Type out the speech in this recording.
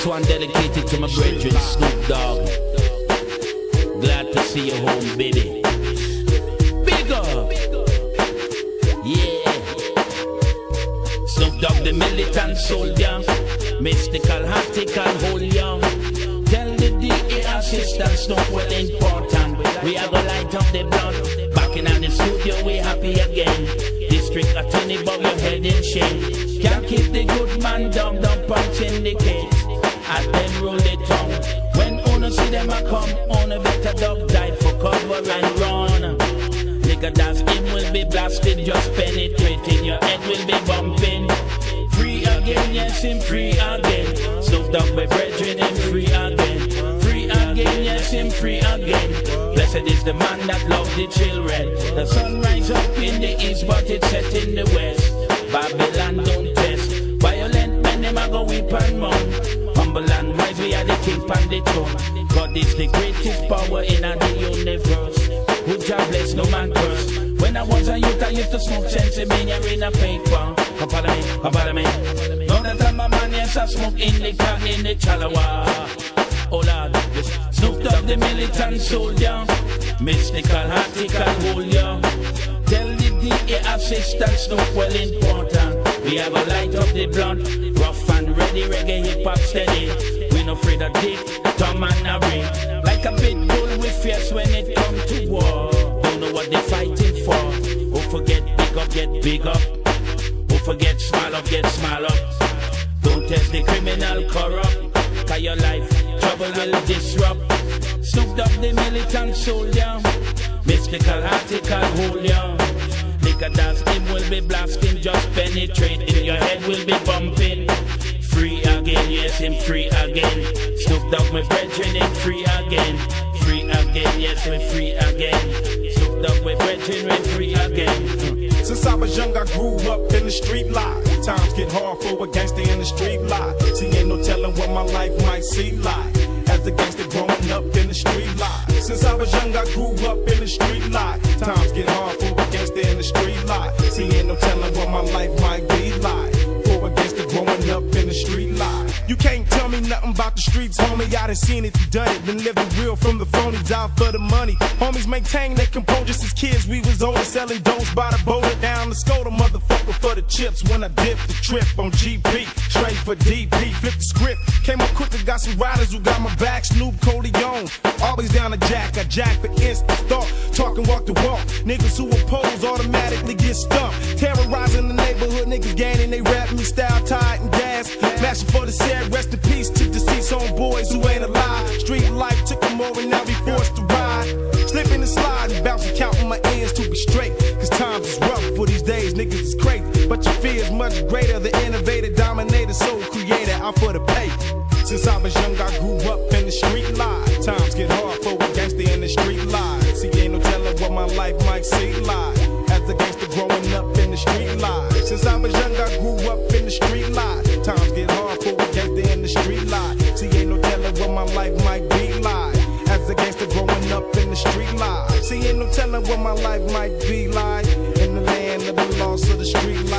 This one dedicated to my brethren, Snoop Dogg. Glad to see you home, baby. Big up. Yeah. Snoop Dogg, the militant soldier. Mystical, heartical, whole young. Tell the DA assistant Snoop well important. We are gonna light up the blood. Back in the studio, we happy again. District attorney, bob your head in shame. Can't keep the good man down, don't punch in the cage. And then roll the tongue. When owner see them a come, owner better dog die for cover and run. Nigga that's him will be blasted, just penetrating. Your head will be bumping. Free again, yes, him free again. Snoop Dogg, my brethren, him free again. Free again, yes, him free again. Blessed is the man that loves the children. The sun rises up in the east, but it's set in the west. Babylon don't test. Violent men, them a go weep and moan. Humble and wise, we are the king on the throne. God is the greatest power in the universe. Who job bless, no man curse. When I was a youth, I used to smoke sensimania in a paper. Come follow me. Now that I'm a man, yes, I smoke in the car, in the chalawa. Oh Lord, Snoop Dogg, the militant soldier. Mystical, heartical, whole young. Tell the DA assistant Snoop well important. We have a light up the blood. Rough and ready, reggae, hip-hop steady. We no afraid of dick, Tom and a ring. Like a pit bull, we fierce when it come to war. Don't know what they fighting for. Who forget big up, get big up. Who forget small up, get small up. Don't test the criminal corrupt. Cause your life, trouble will disrupt. Snoop Dogg, the militant soldier. Mystical, heartical, whole young. Nigga dance, him will be blasting, just penetrating. Your head will be bumping. Free again, yes, him free again. Snoop Dogg, my brethren, him free again. Free again, yes, we free again. Snoop Dogg, my brethren, we free again. Since I was young, I grew up in the street life. Times get hard for a gangster in the street life. See, ain't no telling what my life might see like. As a gangster growing up in the street life. Since I was young, I grew up in the street life. Times get hard for a gangster in the street life. See, ain't no telling what my life might be like. For a gangster growing up in the street life. You can't tell me nothing about the streets, homie. I done seen it, done it. Been living real from the phonies out for the money. Homies maintain their composure since kids. We was older, selling don'ts by the boulder down the Skoda, motherfucker for the chips. When I dipped the trip on GP, straight for DP, flip the script. Came up quick and got some riders who got my back. Snoop Coleon, always down to jack. I jack for instant thought, talking walk to walk. Niggas who oppose automatically get stumped. Terrorizing the neighborhood, niggas gaining they rap me style, tied and gas. Mashing for the sad, rest in peace to deceased homeboys who ain't alive. Street life took them over, now we forced to ride. Slipping and sliding, bouncing, counting my ends to be straight. Cause times is rough for these days, niggas is crazy. But your fear is much greater, the innovator, dominator, soul creator, out for the pay. Since I was young, I grew up in the street life. Times get hard for a gangster in the street life. See, ain't no telling what my life might seem like. As a gangster growing up in the street life. Since I was young, I grew up in the street life. Times get hard for a gangster in the street life. See, ain't no telling what my life might be like. As a gangster growing up in the street life. See, ain't no telling what my life might be like. In the land of the lost of the street life.